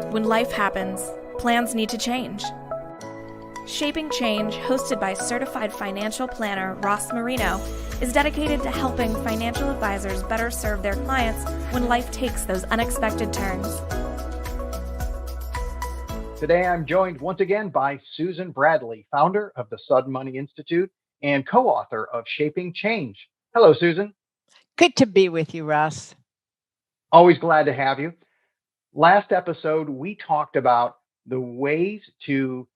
When life happens, plans need to change. Shaping Change, hosted by certified financial planner Ross Marino, is dedicated to helping financial advisors better serve their clients when life takes those unexpected turns. Today, I'm joined once again by Susan Bradley, founder of the Sudden Money Institute and co-author of Shaping Change. Hello, Susan. Good to be with you, Ross. Always glad to have you. Last episode, we talked about the ways to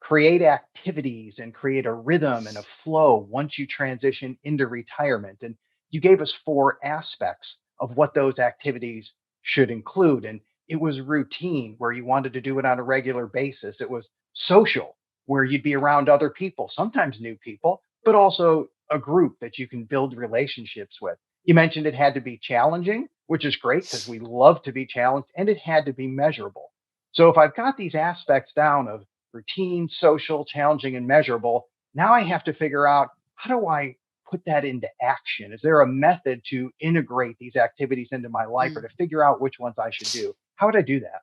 create activities and create a rhythm and a flow once you transition into retirement. And you gave us 4 aspects of what those activities should include. And it was routine, where you wanted to do it on a regular basis. It was social, where you'd be around other people, sometimes new people, but also a group that you can build relationships with. You mentioned it had to be challenging, which is great because we love to be challenged, and it had to be measurable. So if I've got these aspects down of routine, social, challenging, and measurable, now I have to figure out, how do I put that into action? Is there a method to integrate these activities into my life or to figure out which ones I should do? How would I do that?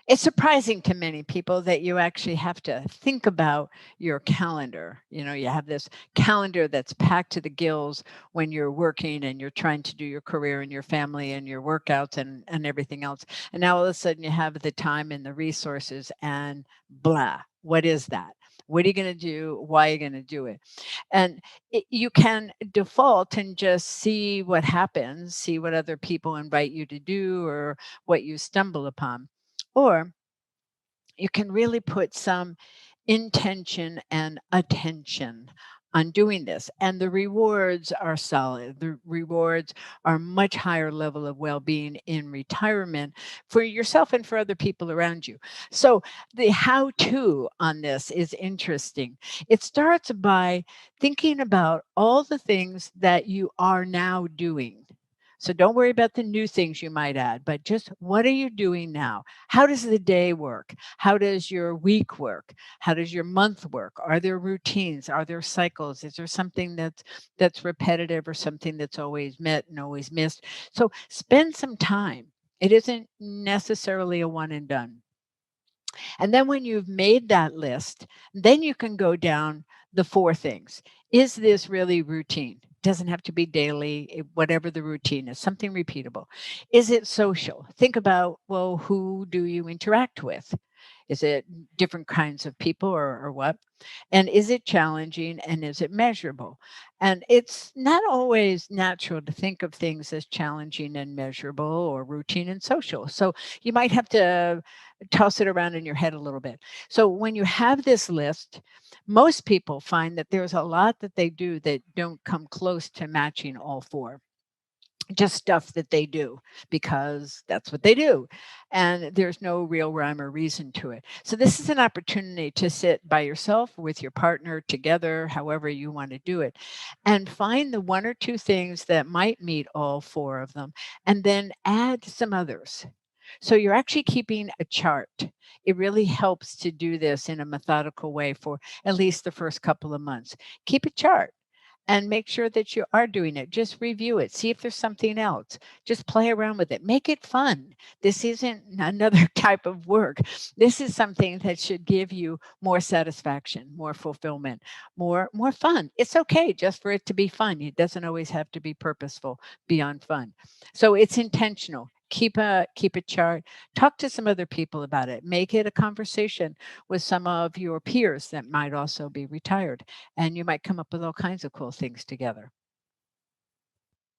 It's surprising to many people that you actually have to think about your calendar. You have this calendar that's packed to the gills when you're working and you're trying to do your career and your family and your workouts and everything else. And now all of a sudden you have the time and the resources and blah. What is that? What are you going to do? Why are you going to do it? And you can default and just see what happens, see what other people invite you to do or what you stumble upon. Or you can really put some intention and attention on doing this. And the rewards are solid. The rewards are much higher level of well-being in retirement for yourself and for other people around you. So the how-to on this is interesting. It starts by thinking about all the things that you are now doing. So don't worry about the new things you might add, but just what are you doing now? How does the day work? How does your week work? How does your month work? Are there routines? Are there cycles? Is there something that's repetitive or something that's always met and always missed? So spend some time. It isn't necessarily a one and done. And then when you've made that list, then you can go down the 4 things. Is this really routine? Doesn't have to be daily, whatever the routine is, something repeatable. Is it social? Think about, well, who do you interact with? Is it different kinds of people or what? And is it challenging and is it measurable? And it's not always natural to think of things as challenging and measurable or routine and social. So you might have to toss it around in your head a little bit. So when you have this list, most people find that there's a lot that they do that don't come close to matching all 4. Just stuff that they do because that's what they do. And there's no real rhyme or reason to it. So this is an opportunity to sit by yourself with your partner together, however you want to do it, and find the 1 or 2 things that might meet all 4 of them, and then add some others. So you're actually keeping a chart. It really helps to do this in a methodical way for at least the first couple of months. Keep a chart and make sure that you are doing it. Just review it. See if there's something else. Just play around with it. Make it fun. This isn't another type of work. This is something that should give you more satisfaction, more fulfillment, more fun. It's okay just for it to be fun. It doesn't always have to be purposeful beyond fun. So it's intentional. Keep a chart. Talk to some other people about it. Make it a conversation with some of your peers that might also be retired, and you might come up with all kinds of cool things together.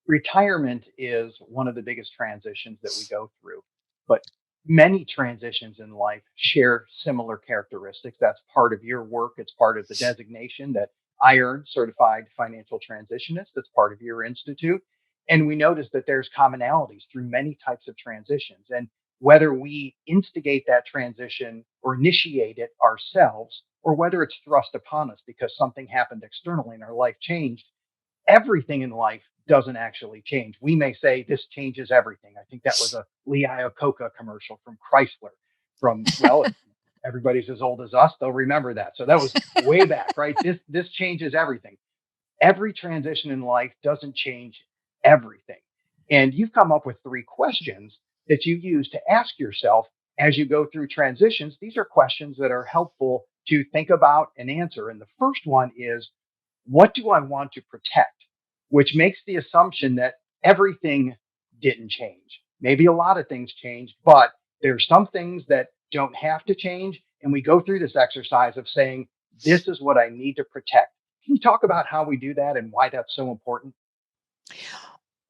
Retirement is one of the biggest transitions that we go through, but many transitions in life share similar characteristics. That's part of your work. It's part of the designation that I earned, Certified Financial Transitionist. That's part of your institute. And we notice that there's commonalities through many types of transitions. And whether we instigate that transition or initiate it ourselves, or whether it's thrust upon us because something happened externally and our life changed, everything in life doesn't actually change. We may say this changes everything. I think that was a Lee Iacocca commercial from Chrysler. Well, everybody's as old as us, they'll remember that. So that was way back, right? This changes everything. Every transition in life doesn't change everything. And you've come up with 3 questions that you use to ask yourself, As you go through transitions, these are questions that are helpful to think about and answer. And the first one is, what do I want to protect? Which makes the assumption that everything didn't change. Maybe a lot of things changed, but there's some things that don't have to change. And we go through this exercise of saying, this is what I need to protect. Can you talk about how we do that and why that's so important?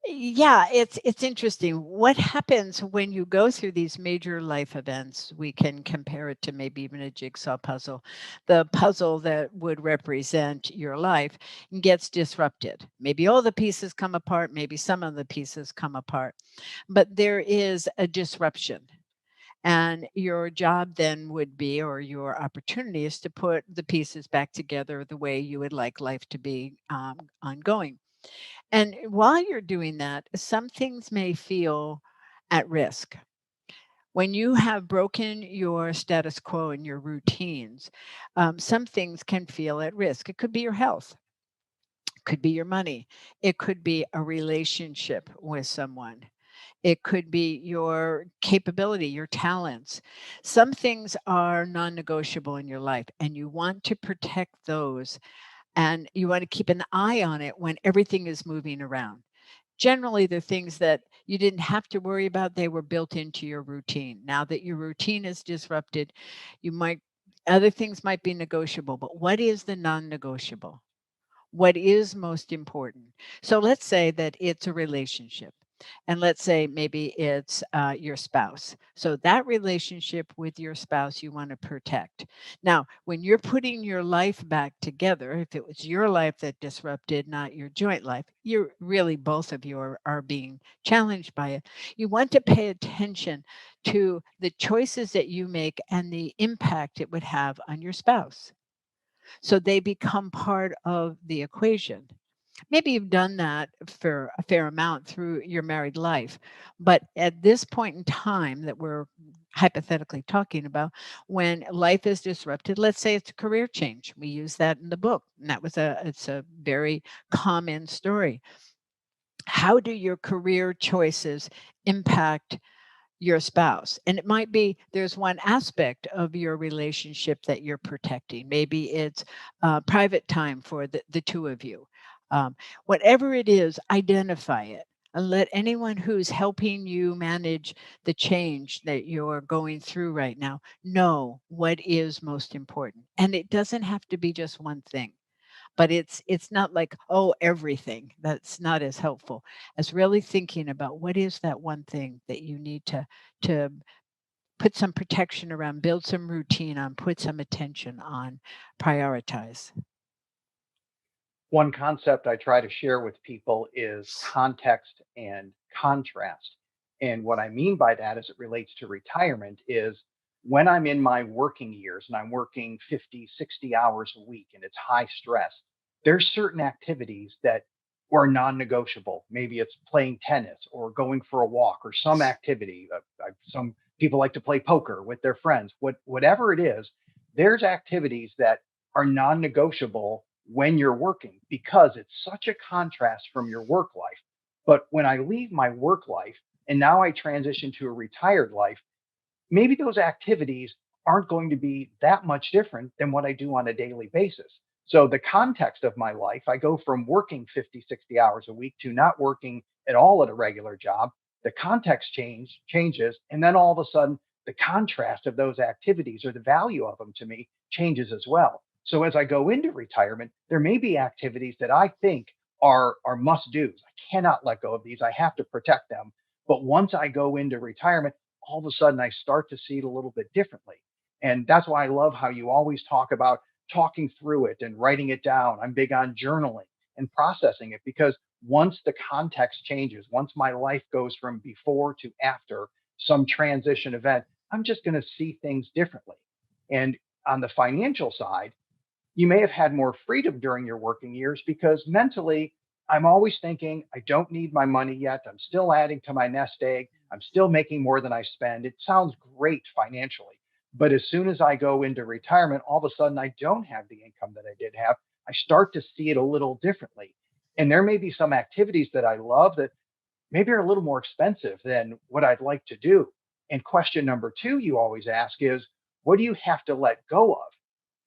Yeah, it's interesting. What happens when you go through these major life events? We can compare it to maybe even a jigsaw puzzle. The puzzle that would represent your life gets disrupted. Maybe all the pieces come apart, maybe some of the pieces come apart, but there is a disruption. And your job then would be, or your opportunity is to put the pieces back together the way you would like life to be ongoing. And while you're doing that, some things may feel at risk. When you have broken your status quo and your routines, some things can feel at risk. It could be your health, it could be your money, it could be a relationship with someone, it could be your capability, your talents. Some things are non negotiable in your life, and you want to protect those, and you want to keep an eye on it when everything is moving around. Generally, the things that you didn't have to worry about, they were built into your routine. Now that your routine is disrupted, you might, other things might be negotiable, but what is the non-negotiable? What is most important? So let's say that it's a relationship. And let's say maybe it's your spouse. So that relationship with your spouse you want to protect. Now, when you're putting your life back together, if it was your life that disrupted, not your joint life, you're really both of you are being challenged by it. You want to pay attention to the choices that you make and the impact it would have on your spouse. So they become part of the equation. Maybe you've done that for a fair amount through your married life. But at this point in time that we're hypothetically talking about, when life is disrupted, let's say it's a career change. We use that in the book. And it's a very common story. How do your career choices impact your spouse? And it might be there's one aspect of your relationship that you're protecting. Maybe it's private time for the two of you. Whatever it is, identify it and let anyone who's helping you manage the change that you're going through right now know what is most important. And it doesn't have to be just one thing, but it's not like, oh, everything. That's not as helpful as really thinking about what is that one thing that you need to put some protection around, build some routine on, put some attention on, prioritize. One concept I try to share with people is context and contrast. And what I mean by that as it relates to retirement is when I'm in my working years and I'm working 50, 60 hours a week and it's high stress, there's certain activities that are non negotiable. Maybe it's playing tennis or going for a walk or some activity. Some people like to play poker with their friends. Whatever it is, there's activities that are non negotiable when you're working because it's such a contrast from your work life. But when I leave my work life and now I transition to a retired life, maybe those activities aren't going to be that much different than what I do on a daily basis. So the context of my life, I go from working 50, 60 hours a week to not working at all at a regular job. The context changes. And then all of a sudden, the contrast of those activities or the value of them to me changes as well. So as I go into retirement, there may be activities that I think are must do's. I cannot let go of these. I have to protect them. But once I go into retirement, all of a sudden I start to see it a little bit differently. And that's why I love how you always talk about talking through it and writing it down. I'm big on journaling and processing it because once the context changes, once my life goes from before to after some transition event, I'm just going to see things differently. And on the financial side, you may have had more freedom during your working years because mentally, I'm always thinking, I don't need my money yet. I'm still adding to my nest egg. I'm still making more than I spend. It sounds great financially. But as soon as I go into retirement, all of a sudden I don't have the income that I did have. I start to see it a little differently. And there may be some activities that I love that maybe are a little more expensive than what I'd like to do. And question number two you always ask is, what do you have to let go of?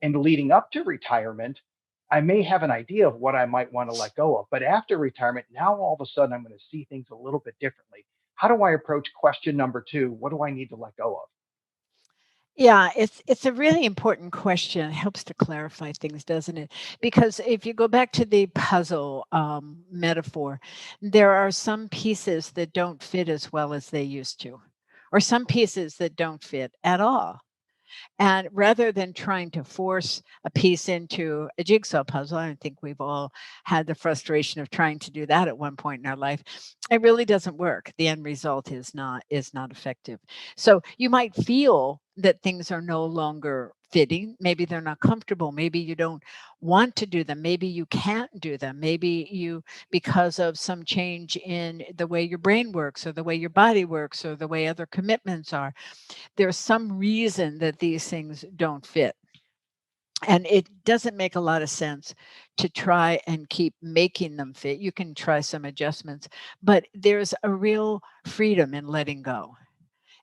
And leading up to retirement, I may have an idea of what I might want to let go of. But after retirement, now all of a sudden I'm going to see things a little bit differently. How do I approach question number two? What do I need to let go of? Yeah, it's a really important question. It helps to clarify things, doesn't it? Because if you go back to the puzzle metaphor, there are some pieces that don't fit as well as they used to, or some pieces that don't fit at all. And rather than trying to force a piece into a jigsaw puzzle, I think we've all had the frustration of trying to do that at one point in our life. It really doesn't work. The end result is not effective. So you might feel that things are no longer fitting. Maybe they're not comfortable. Maybe you don't want to do them. Maybe you can't do them. Maybe you, because of some change in the way your brain works or the way your body works or the way other commitments are, there's some reason that these things don't fit. And it doesn't make a lot of sense to try and keep making them fit. You can try some adjustments, but there's a real freedom in letting go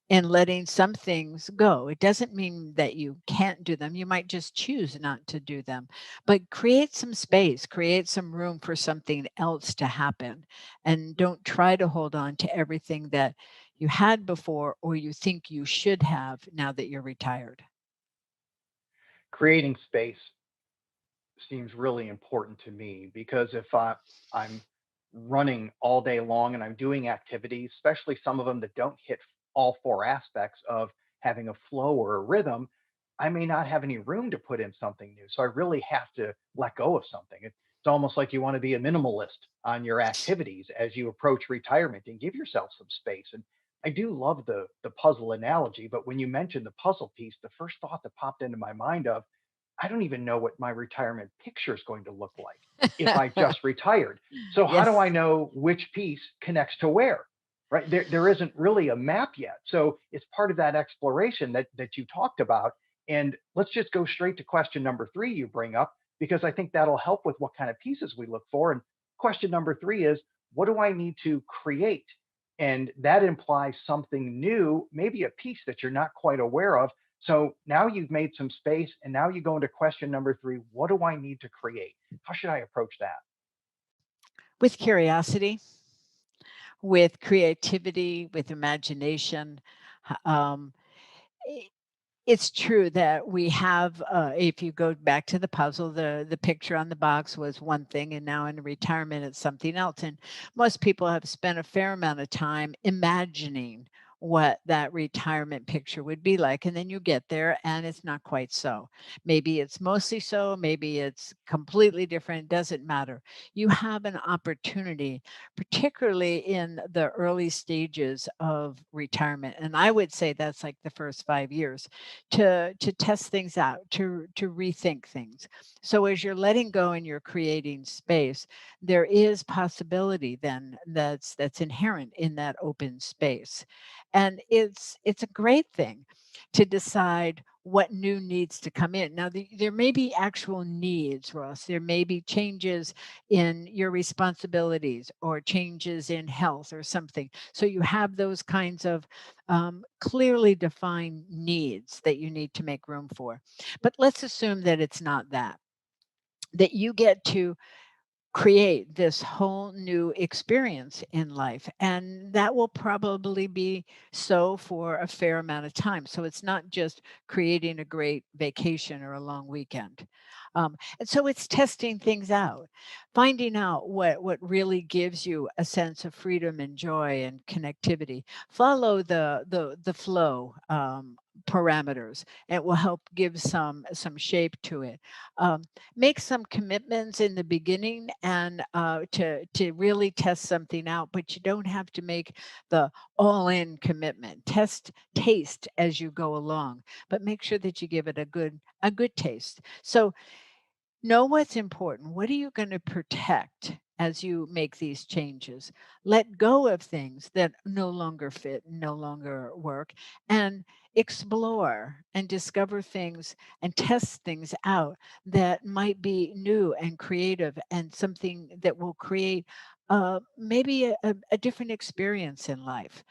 and letting some things go. It doesn't mean that you can't do them. You might just choose not to do them, but create some space, create some room for something else to happen. And don't try to hold on to everything that you had before or you think you should have now that you're retired. Creating space seems really important to me because I'm running all day long and I'm doing activities, especially some of them that don't hit all four aspects of having a flow or a rhythm, I may not have any room to put in something new. So I really have to let go of something. It's almost like you want to be a minimalist on your activities as you approach retirement and give yourself some space. And I do love the puzzle analogy, but when you mentioned the puzzle piece, the first thought that popped into my mind of I don't even know what my retirement picture is going to look like if I just retired. So how do Yes. I know which piece connects to where? Right? There isn't really a map yet. So it's part of that exploration that you talked about. And let's just go straight to question number three you bring up, because I think that'll help with what kind of pieces we look for. And question number three is, what do I need to create? And that implies something new, maybe a piece that you're not quite aware of. So now you've made some space, and now you go into question number three. What do I need to create? How should I approach that? With curiosity, with creativity, with imagination. Um, it's true that we have, if you go back to the puzzle, the picture on the box was one thing, and now in retirement, it's something else. And most people have spent a fair amount of time imagining what that retirement picture would be like. And then you get there and it's not quite so. Maybe it's mostly so, maybe it's completely different, doesn't matter. You have an opportunity, particularly in the early stages of retirement. And I would say that's like the first 5 years to test things out, to rethink things. So as you're letting go and you're creating space, there is possibility then that's inherent in that open space. And it's a great thing to decide what new needs to come in. Now, there may be actual needs, Ross. There may be changes in your responsibilities or changes in health or something. So you have those kinds of clearly defined needs that you need to make room for. But let's assume that it's not that, that you get to create this whole new experience in life. And that will probably be so for a fair amount of time. So it's not just creating a great vacation or a long weekend. And so it's testing things out, finding out what really gives you a sense of freedom and joy and connectivity. Follow the flow parameters. It will help give some shape to it. Um, Make some commitments in the beginning and to really test something out, but you don't have to make the all-in commitment. Taste as you go along, but make sure that you give it a good taste. So know what's important. What are you going to protect as you make these changes? Let go of things that no longer fit, no longer work, and explore and discover things and test things out that might be new and creative and something that will create maybe a different experience in life.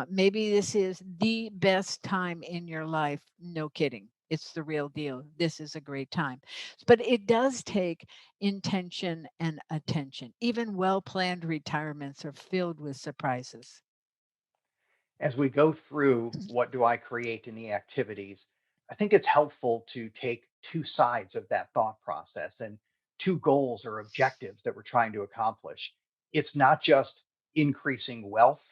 Maybe this is the best time in your life. No kidding. It's the real deal. This is a great time. But it does take intention and attention. Even well planned retirements are filled with surprises. As we go through what do I create in the activities, I think it's helpful to take two sides of that thought process and two goals or objectives that we're trying to accomplish. It's not just increasing wealth,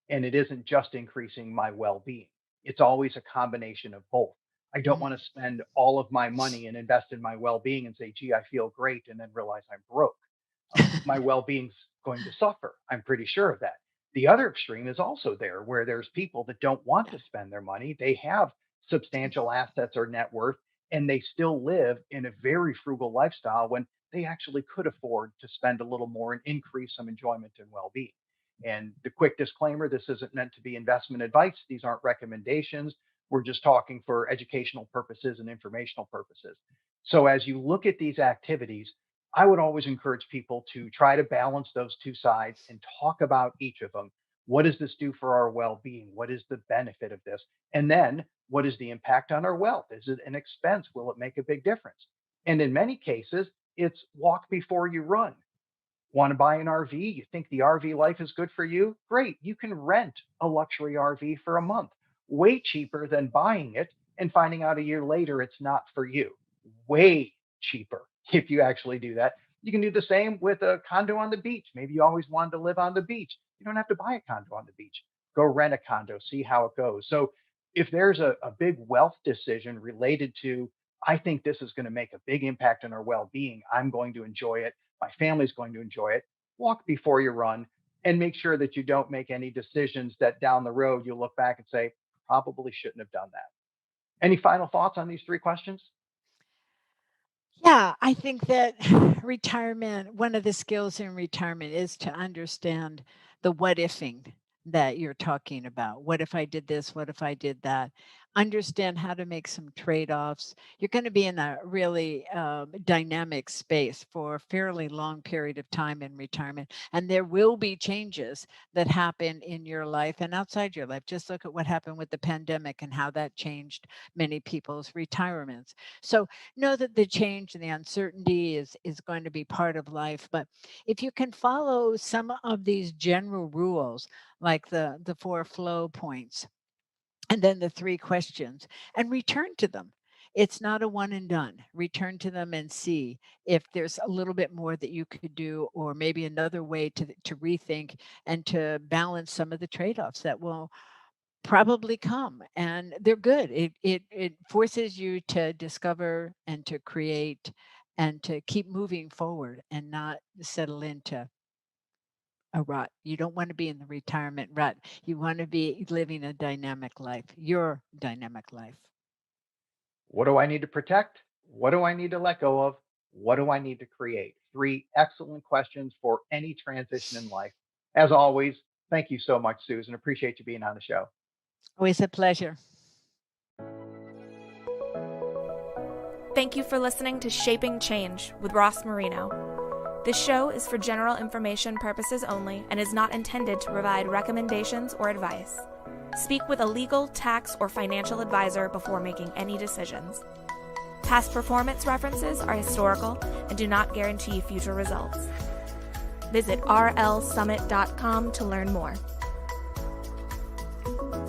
and it isn't just increasing my well being. It's always a combination of both. I don't want to spend all of my money and invest in my well being and say, gee, I feel great, and then realize I'm broke. My well-being's going to suffer. I'm pretty sure of that. The other extreme is also there where there's people that don't want to spend their money. They have substantial assets or net worth, and they still live in a very frugal lifestyle when they actually could afford to spend a little more and increase some enjoyment and well-being. And the quick disclaimer, this isn't meant to be investment advice. These aren't recommendations. We're just talking for educational purposes and informational purposes. So as you look at these activities, I would always encourage people to try to balance those two sides and talk about each of them. What does this do for our well being? What is the benefit of this? And then what is the impact on our wealth? Is it an expense? Will it make a big difference? And in many cases, it's walk before you run. Want to buy an RV? You think the RV life is good for you? Great. You can rent a luxury RV for a month, way cheaper than buying it and finding out a year later it's not for you. Way cheaper if you actually do that. You can do the same with a condo on the beach. Maybe you always wanted to live on the beach. You don't have to buy a condo on the beach. Go rent a condo, see how it goes. So if there's a big wealth decision related to, I think this is going to make a big impact on our well being, I'm going to enjoy it, my family's going to enjoy it, walk before you run and make sure that you don't make any decisions that down the road you'll look back and say, probably shouldn't have done that. Any final thoughts on these three questions? Yeah, I think that retirement, one of the skills in retirement is to understand the what ifing that you're talking about. What if I did this? What if I did that? Understand how to make some trade offs. You're going to be in a really dynamic space for a fairly long period of time in retirement. And there will be changes that happen in your life and outside your life. Just look at what happened with the pandemic and how that changed many people's retirements. So, know that the change and the uncertainty is going to be part of life, but if you can follow some of these general rules like the four flow points and then the three questions and return to them, it's not a one and done. Return to them and see if there's a little bit more that you could do, or maybe another way to rethink and to balance some of the trade-offs that will probably come, and they're good. It forces you to discover and to create and to keep moving forward and not settle into a rut. You don't want to be in the retirement rut. You want to be living a dynamic life, your dynamic life. What do I need to protect? What do I need to let go of? What do I need to create? Three excellent questions for any transition in life. As always, thank you so much, Susan. Appreciate you being on the show. Always a pleasure. Thank you for listening to Shaping Change with Ross Marino. This show is for general information purposes only and is not intended to provide recommendations or advice. Speak with a legal, tax, or financial advisor before making any decisions. Past performance references are historical and do not guarantee future results. Visit rlsummit.com to learn more.